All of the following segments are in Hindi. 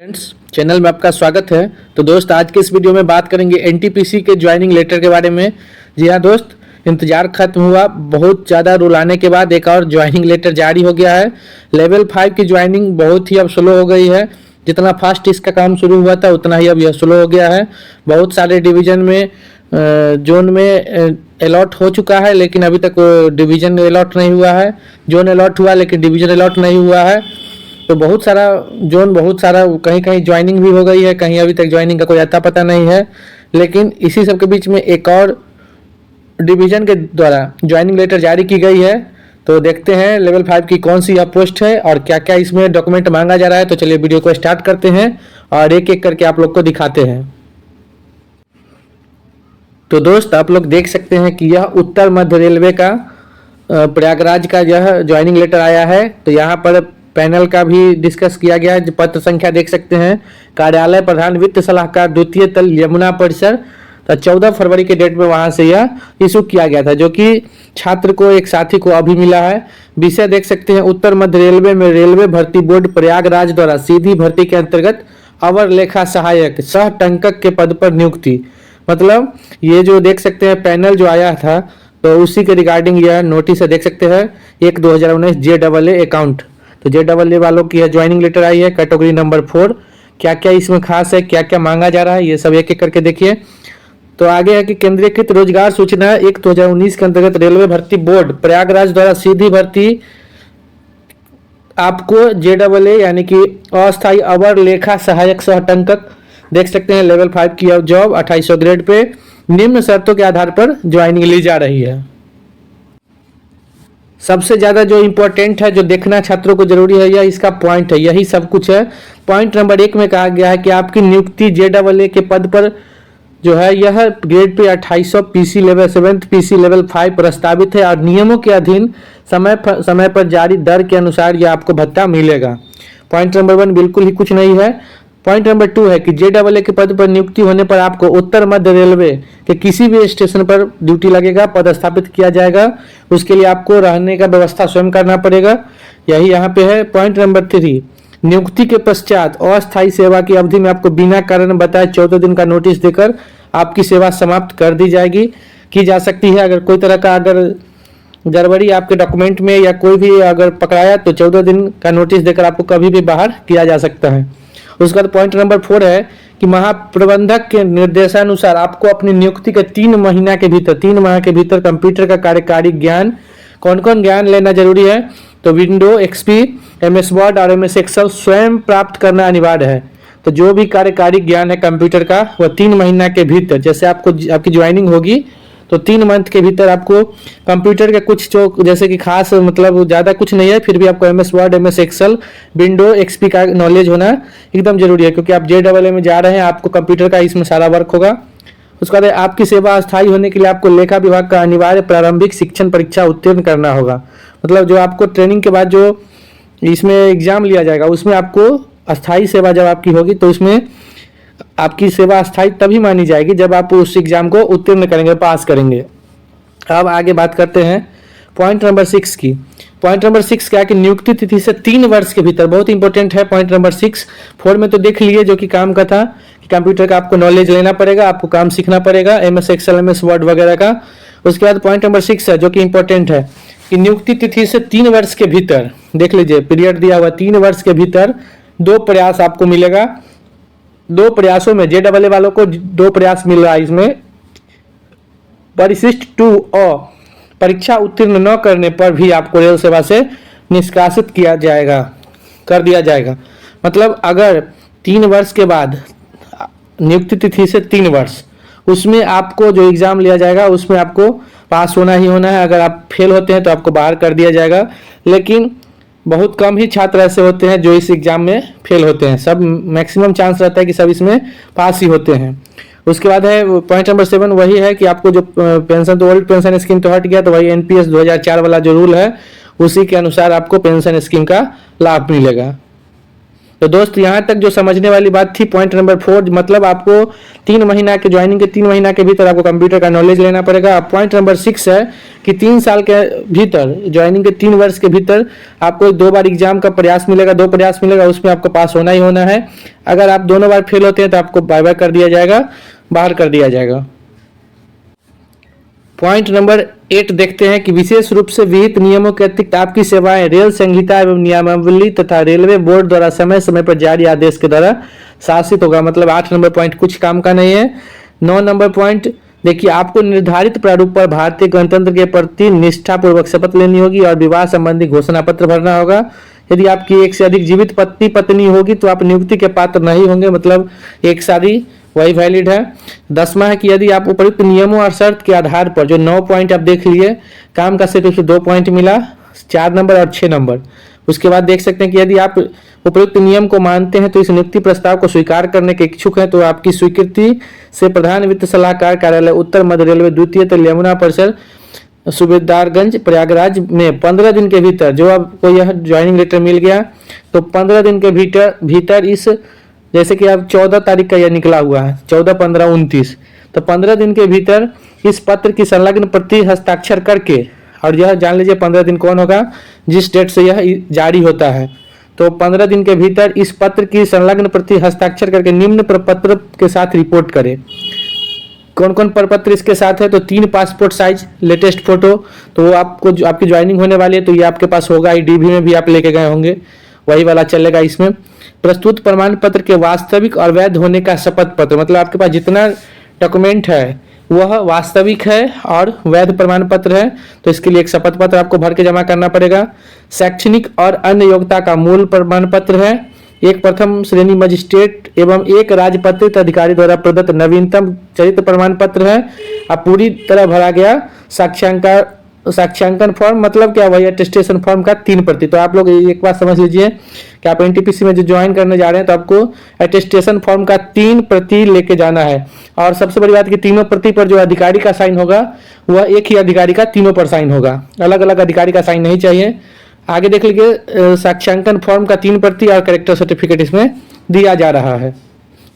फ्रेंड्स, चैनल में आपका स्वागत है। तो दोस्त, आज के इस वीडियो में बात करेंगे एनटीपीसी के ज्वाइनिंग लेटर के बारे में। जी हाँ दोस्त, इंतजार खत्म हुआ। बहुत ज़्यादा रूल आने के बाद एक और ज्वाइनिंग लेटर जारी हो गया है। लेवल 5 की ज्वाइनिंग बहुत ही अब स्लो हो गई है। जितना फास्ट इसका काम शुरू हुआ था उतना ही अब यह स्लो हो गया है। बहुत सारे डिवीज़न में जोन में अलॉट हो चुका है, लेकिन अभी तक डिवीज़न अलॉट नहीं हुआ है। जोन अलॉट हुआ लेकिन डिवीज़न अलॉट नहीं हुआ है। तो बहुत सारा जोन, बहुत सारा कहीं कहीं ज्वाइनिंग भी हो गई है, कहीं अभी तक ज्वाइनिंग का कोई अता पता नहीं है। लेकिन इसी सब के बीच में एक और डिवीज़न के द्वारा ज्वाइनिंग लेटर जारी की गई है। तो देखते हैं लेवल 5 की कौन सी यह पोस्ट है और क्या क्या इसमें डॉक्यूमेंट मांगा जा रहा है। तो चलिए वीडियो को स्टार्ट करते हैं और एक एक करके आप लोग को दिखाते हैं। तो दोस्त, आप लोग देख सकते हैं कि यह उत्तर मध्य रेलवे का प्रयागराज का यह ज्वाइनिंग लेटर आया है। तो यहाँ पर पैनल का भी डिस्कस किया गया है। पत्र संख्या देख सकते हैं, कार्यालय प्रधान वित्त सलाहकार द्वितीय तल यमुना परिसर। तो 14 फरवरी के डेट में वहां से यह इशू किया गया था, जो कि छात्र को, एक साथी को अभी मिला है। विषय देख सकते हैं, उत्तर मध्य रेलवे में रेलवे भर्ती बोर्ड प्रयागराज द्वारा सीधी भर्ती के अंतर्गत अवर लेखा सहायक सह टंकक के पद पर नियुक्ति। मतलब ये जो देख सकते हैं पैनल जो आया था, तो उसी के रिगार्डिंग यह नोटिस है। देख सकते हैं 1/2019 JAA अकाउंट। तो JAA वालों की यह ज्वाइनिंग लेटर आई है, कैटेगरी नंबर 4। क्या क्या इसमें खास है, क्या क्या मांगा जा रहा है, ये सब एक एक करके देखिए। तो आगे है कि केंद्रीकृत रोजगार सूचना 1/2019 के अंतर्गत रेलवे भर्ती बोर्ड प्रयागराज द्वारा सीधी भर्ती आपको JAA यानी कि अस्थायी अवर लेखा सहायक सह टंकक देख सकते हैं लेवल 5 की अब जॉब 2800 ग्रेड पे निम्न शर्तों के आधार पर ज्वाइनिंग ली जा रही है। सबसे ज़्यादा जो इम्पोर्टेंट है, जो देखना छात्रों को जरूरी है, यह इसका पॉइंट है, यही सब कुछ है। पॉइंट नंबर 1 में कहा गया है कि आपकी नियुक्ति JAA के पद पर जो है यह grade pay 2800 PC level 7 PC level 5 प्रस्तावित है और नियमों के अधीन समय पर जारी दर के अनुसार यह आपको भत्ता मिलेगा। पॉइंट नंबर 1 बिल्कुल ही कुछ नहीं है। पॉइंट नंबर 2 है कि JAA के पद पर नियुक्ति होने पर आपको उत्तर मध्य रेलवे के किसी भी स्टेशन पर ड्यूटी लगेगा, पदस्थापित किया जाएगा। उसके लिए आपको रहने का व्यवस्था स्वयं करना पड़ेगा, यही यहाँ पे है। पॉइंट नंबर 3, नियुक्ति के पश्चात अस्थायी सेवा की अवधि में आपको बिना कारण बताए 14 दिन का नोटिस देकर आपकी सेवा समाप्त कर दी जाएगी, की जा सकती है। अगर कोई तरह का अगर गड़बड़ी आपके डॉक्यूमेंट में या कोई भी अगर पकड़ाया तो 14 दिन का नोटिस देकर आपको कभी भी बाहर किया जा सकता है। उसके बाद पॉइंट नंबर 4 है कि महाप्रबंधक के निर्देशानुसार आपको अपनी नियुक्ति के 3 महीना के भीतर 3 माह के भीतर कंप्यूटर का कार्यकारी ज्ञान, कौन कौन ज्ञान लेना जरूरी है, तो विंडो XP, MS वर्ड और MS एक्सेल स्वयं प्राप्त करना अनिवार्य है। तो जो भी कार्यकारी ज्ञान है कंप्यूटर का, वह 3 महीना के भीतर, जैसे आपकी ज्वाइनिंग होगी तो 3 मंथ के भीतर आपको कंप्यूटर के कुछ जो जैसे कि खास मतलब ज़्यादा कुछ नहीं है, फिर भी आपको MS Word, MS Excel, window XP का नॉलेज होना एकदम जरूरी है, क्योंकि आप JAA में जा रहे हैं, आपको कंप्यूटर का इसमें सारा वर्क होगा। उसके बाद आपकी सेवा अस्थायी होने के लिए आपको लेखा विभाग का अनिवार्य प्रारंभिक शिक्षण परीक्षा उत्तीर्ण करना होगा। मतलब जो आपको ट्रेनिंग के बाद जो इसमें एग्जाम लिया जाएगा, उसमें आपको अस्थायी सेवा जब आपकी होगी तो उसमें आपकी सेवा अस्थायी तभी मानी जाएगी जब आप उस एग्जाम को उत्तीर्ण करेंगे, पास करेंगे। अब आगे बात करते हैं पॉइंट नंबर 6 की। पॉइंट नंबर 6 क्या है कि नियुक्ति तिथि से 3 वर्ष के भीतर, बहुत इंपॉर्टेंट है पॉइंट नंबर 6। 4 में तो देख लिए जो कि काम का था कि कंप्यूटर का आपको नॉलेज लेना पड़ेगा, आपको काम सीखना पड़ेगा, MS एक्सेल, MS वर्ड वगैरह का। उसके बाद पॉइंट नंबर 6 है जो कि इंपॉर्टेंट है कि नियुक्ति तिथि से 3 वर्ष के भीतर, देख लीजिए पीरियड दिया हुआ, 3 वर्ष के भीतर 2 प्रयास आपको मिलेगा। 2 प्रयासों में JAA वालों को 2 प्रयास मिल रहा है। इसमें परिशिष्ट 2 और परीक्षा उत्तीर्ण न करने पर भी आपको रेल सेवा से निष्कासित किया जाएगा, कर दिया जाएगा। मतलब अगर 3 वर्ष के बाद नियुक्ति तिथि से 3 वर्ष, उसमें आपको जो एग्जाम लिया जाएगा उसमें आपको पास होना ही होना है। अगर आप फेल होते हैं तो आपको बाहर कर दिया जाएगा, लेकिन बहुत कम ही छात्र ऐसे होते हैं जो इस एग्जाम में फेल होते हैं। सब मैक्सिमम चांस रहता है कि सब इसमें पास ही होते हैं। उसके बाद है पॉइंट नंबर 7, वही है कि आपको जो पेंशन, तो ओल्ड पेंशन स्कीम तो हट गया, तो वही NPS 2004 वाला जो रूल है उसी के अनुसार आपको पेंशन स्कीम का लाभ मिलेगा। तो दोस्त यहाँ तक जो समझने वाली बात थी पॉइंट नंबर 4, मतलब आपको 3 महीना के ज्वाइनिंग के 3 महीना के भीतर आपको कंप्यूटर का नॉलेज लेना पड़ेगा। पॉइंट नंबर 6 है कि 3 साल के भीतर, ज्वाइनिंग के 3 वर्ष के भीतर आपको 2 बार एग्जाम का प्रयास मिलेगा, 2 प्रयास मिलेगा, उसमें आपको पास होना ही होना है। अगर आप दोनों बार फेल होते हैं तो आपको बाय बाय कर दिया जाएगा, बाहर कर दिया जाएगा। पॉइंट नंबर 8 देखते हैं कि विशेष रूप से विहित नियमों के अतिरिक्त आपकी सेवाएं रेल संहिता एवं नियमावली तथा रेलवे बोर्ड द्वारा समय समय पर जारी आदेश के द्वारा शासित होगा। मतलब 8 नंबर पॉइंट कुछ काम का नहीं है। 9 नंबर पॉइंट देखिए, आपको निर्धारित प्रारूप पर भारतीय गणतंत्र के प्रति निष्ठापूर्वक शपथ लेनी होगी और विवाह संबंधी घोषणा पत्र भरना होगा। यदि आपकी एक से अधिक जीवित पत्नी पत्नी होगी तो आप नियुक्ति के पात्र नहीं होंगे, मतलब एक शादी वही वैलिड है। 10वां है कि यदि आप उपयुक्त नियमों और शर्त के आधार पर, जो 9 पॉइंट आप देख लिए, काम का सिर्फ 2 पॉइंट मिला, 4 नंबर और 6 नंबर। उसके बाद देख सकते हैं कि यदि आप उपयुक्त नियम को मानते हैं तो इस नियुक्ति प्रस्ताव को स्वीकार करने के इच्छुक हैं तो आपकी स्वीकृति से प्रधान वित्त सलाहकार कार्यालय, उत्तर मध्य रेलवे, द्वितीय तल, यमुना परिसर, सुबेदारगंज, प्रयागराज में 15 दिन के भीतर, जो आपको यह ज्वाइनिंग लेटर मिल गया तो 15 दिन के भीतर इस, जैसे कि अब 14 तारीख का यह निकला हुआ है, 14, 15, 29, तो 15 दिन के भीतर इस पत्र की संलग्न प्रति हस्ताक्षर करके, और यह जान लीजिए 15 दिन कौन होगा, जिस डेट से यह जारी होता है, तो 15 दिन के भीतर इस पत्र की संलग्न प्रति हस्ताक्षर करके निम्न प्रपत्र के साथ रिपोर्ट करें। कौन कौन प्रपत्र इसके साथ है, तो 3 पासपोर्ट साइज लेटेस्ट फोटो, तो वो आपको आपकी ज्वाइनिंग होने वाली है तो ये आपके पास होगा ही, डीबी में भी आप लेके गए होंगे, वही वाला चलेगा इसमें। प्रस्तुत प्रमाण पत्र के वास्तविक और वैध होने का शपथ पत्र, मतलब आपके पास जितना डॉक्यूमेंट है वह वास्तविक है और वैध प्रमाण पत्र है, तो इसके लिए एक शपथ पत्र आपको भर के जमा करना पड़ेगा। शैक्षणिक और अन्य योग्यता का मूल प्रमाण पत्र है, एक प्रथम श्रेणी मजिस्ट्रेट एवं एक राजपत्रित अधिकारी द्वारा प्रदत्त नवीनतम चरित्र प्रमाण पत्र है। अब पूरी तरह भरा गया साक्ष्यांकन फॉर्म, मतलब क्या, वही अटेस्टेशन फॉर्म का 3 प्रति। तो आप लोग एक बात समझ लीजिए कि आप एनटीपीसी में जो ज्वाइन करने जा रहे हैं तो आपको अटेस्टेशन फॉर्म का 3 प्रति लेके जाना है। और सबसे बड़ी बात कि तीनों प्रति पर जो अधिकारी का साइन होगा वह एक ही अधिकारी का तीनों पर साइन होगा, अलग अलग अधिकारी का साइन नहीं चाहिए। आगे देख लीजिए, साक्ष्यांकन फॉर्म का 3 प्रति और कैरेक्टर सर्टिफिकेट इसमें दिया जा रहा है।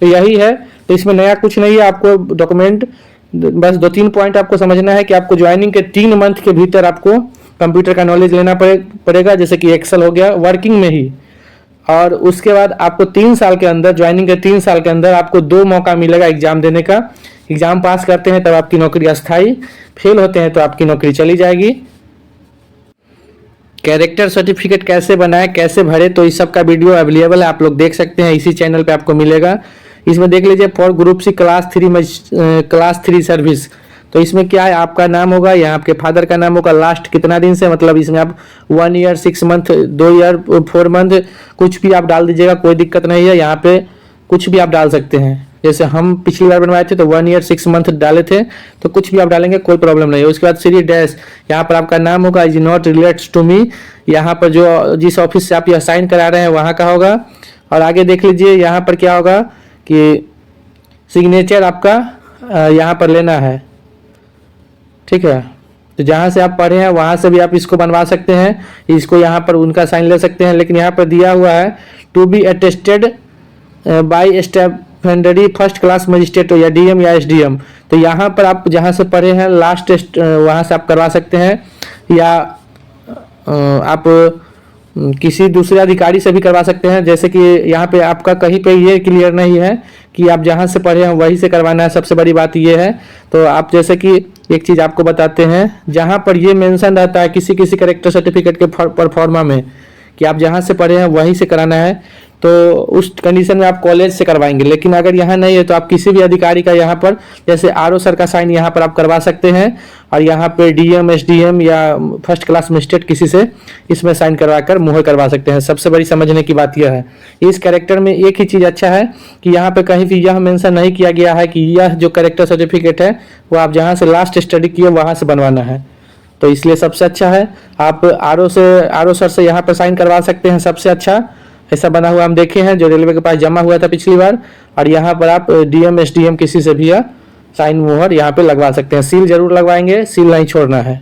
तो यही है, तो इसमें नया कुछ नहीं है। आपको डॉक्यूमेंट बस 2-3 पॉइंट आपको समझना है कि आपको ज्वाइनिंग के 3 मंथ के भीतर आपको कंप्यूटर का नॉलेज लेना पड़ेगा, जैसे कि एक्सेल हो गया वर्किंग में ही। और उसके बाद आपको 3 साल के अंदर, ज्वाइनिंग के 3 साल के अंदर आपको 2 मौका मिलेगा एग्जाम देने का। एग्जाम पास करते हैं तब आपकी नौकरी अस्थायी, फेल होते हैं तो आपकी नौकरी चली जाएगी। कैरेक्टर सर्टिफिकेट कैसे बनाए, कैसे भरे, तो इस सब का वीडियो अवेलेबल है, आप लोग देख सकते हैं, इसी चैनल पे आपको मिलेगा। इसमें देख लीजिए, for group C class 3 service, तो इसमें क्या है, आपका नाम होगा, यहाँ आपके फादर का नाम होगा, लास्ट कितना दिन से, मतलब इसमें आप 1 ईयर 6 मंथ, 2 ईयर 4 मंथ, कुछ भी आप डाल दीजिएगा, कोई दिक्कत नहीं है। यहाँ पे कुछ भी आप डाल सकते हैं, जैसे हम पिछली बार बनवाए थे तो 1 ईयर 6 मंथ डाले थे, तो कुछ भी आप डालेंगे कोई प्रॉब्लम नहीं है। उसके बाद सीरी डैश, यहाँ पर आपका नाम होगा, is not relates to me, यहाँ पर जो जिस ऑफिस से आप यह साइन करा रहे हैं वहाँ का होगा। और आगे देख लीजिए, यहाँ पर क्या होगा कि सिग्नेचर आपका यहाँ पर लेना है, ठीक है। तो जहाँ से आप पढ़े हैं वहाँ से भी आप इसको बनवा सकते हैं, इसको यहाँ पर उनका साइन ले सकते हैं, लेकिन यहाँ पर दिया हुआ है to be attested by stipendiary first class magistrate या डीएम या एसडीएम। तो यहाँ पर आप जहाँ से पढ़े हैं लास्ट टेस्ट वहाँ से आप करवा सकते हैं, या आप किसी दूसरे अधिकारी से भी करवा सकते हैं। जैसे कि यहाँ पे आपका कहीं पे ये क्लियर नहीं है कि आप जहाँ से पढ़े हैं वहीं से करवाना है, सबसे बड़ी बात ये है। तो आप जैसे कि एक चीज़ आपको बताते हैं, जहाँ पर ये मेंशन रहता है किसी किसी कैरेक्टर सर्टिफिकेट के परफॉर्मा में कि आप जहाँ से पढ़े हैं वहीं से कराना है, तो उस कंडीशन में आप कॉलेज से करवाएंगे। लेकिन अगर यहाँ नहीं है तो आप किसी भी अधिकारी का यहाँ पर, जैसे आरओ सर का साइन यहाँ पर आप करवा सकते हैं, और यहाँ पे डीएम एसडीएम या फर्स्ट क्लास मजिस्ट्रेट किसी से इसमें साइन करवा कर मुहर करवा सकते हैं। सबसे बड़ी समझने की बात यह है। इस कैरेक्टर में एक ही चीज़ अच्छा है कि यहाँ पे कहीं भी यह मेंशन नहीं किया गया है कि यह जो कैरेक्टर सर्टिफिकेट है वो आप जहाँ से लास्ट स्टडी किए वहाँ से बनवाना है, तो इसलिए सबसे अच्छा है आप आरओ सर से यहाँ पर साइन करवा सकते हैं। सबसे अच्छा ऐसा बना हुआ हम देखे हैं जो रेलवे के पास जमा हुआ था पिछली बार, और यहाँ पर आप डीएम एसडीएम किसी से भी साइन मुहर यहाँ पे लगवा सकते हैं। सील जरूर लगवाएंगे, सील नहीं छोड़ना है।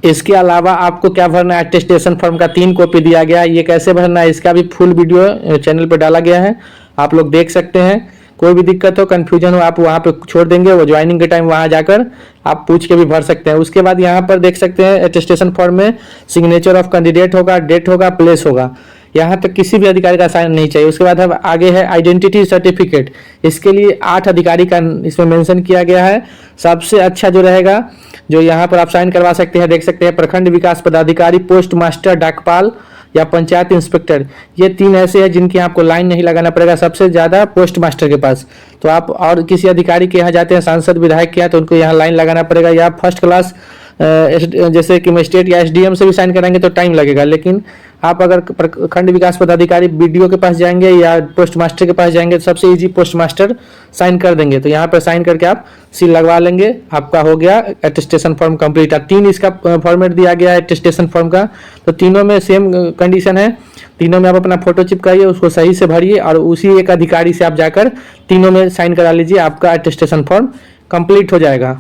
इसके अलावा आपको क्या भरना है, अटेस्टेशन फॉर्म का 3 कॉपी दिया गया है। ये कैसे भरना है इसका भी फुल वीडियो चैनल पर डाला गया है, आप लोग देख सकते हैं। कोई भी दिक्कत हो, कन्फ्यूजन हो, आप वहाँ पे छोड़ देंगे, वो ज्वाइनिंग के टाइम वहाँ जाकर आप पूछ के भी भर सकते हैं। उसके बाद यहाँ पर देख सकते हैं अटेस्टेशन फॉर्म में सिग्नेचर ऑफ कैंडिडेट होगा, डेट होगा, प्लेस होगा। यहाँ तक किसी भी अधिकारी का साइन नहीं चाहिए। उसके बाद अब आगे है आइडेंटिटी सर्टिफिकेट। इसके लिए 8 अधिकारी का इसमें मेंशन किया गया है। सबसे अच्छा जो रहेगा, जो यहाँ पर आप साइन करवा सकते हैं, देख सकते हैं प्रखंड विकास पदाधिकारी, पोस्ट मास्टर, डाकपाल या पंचायत इंस्पेक्टर। ये 3 ऐसे हैं जिनकी आपको लाइन नहीं लगाना पड़ेगा, सबसे ज़्यादा पोस्ट मास्टर के पास। तो आप और किसी अधिकारी के यहाँ जाते हैं, सांसद विधायक के यहाँ, तो उनको यहाँ लाइन लगाना पड़ेगा। या फर्स्ट क्लास जैसे कि मजिस्ट्रेट या एसडीएम से भी साइन कराएंगे तो टाइम लगेगा। लेकिन आप अगर प्रखंड विकास पदाधिकारी बीडीओ के पास जाएंगे या पोस्ट मास्टर के पास जाएंगे तो सबसे इजी पोस्ट मास्टर साइन कर देंगे। तो यहाँ पर साइन करके आप सील लगवा लेंगे, आपका हो गया अटेस्टेशन फॉर्म कंप्लीट। 3 इसका फॉर्मेट दिया गया है अटेस्टेशन फॉर्म का, तो तीनों में सेम कंडीशन है। तीनों में आप अपना फोटो चिपकाइए, उसको सही से भरिए और उसी एक अधिकारी से आप जाकर तीनों में साइन करा लीजिए, आपका अटेस्टेशन फॉर्म कंप्लीट हो जाएगा।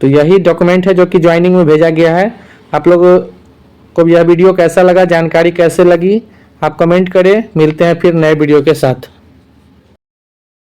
तो यही डॉक्यूमेंट है जो कि ज्वाइनिंग में भेजा गया है। आप लोगों को यह वीडियो कैसा लगा, जानकारी कैसे लगी, आप कमेंट करें। मिलते हैं फिर नए वीडियो के साथ।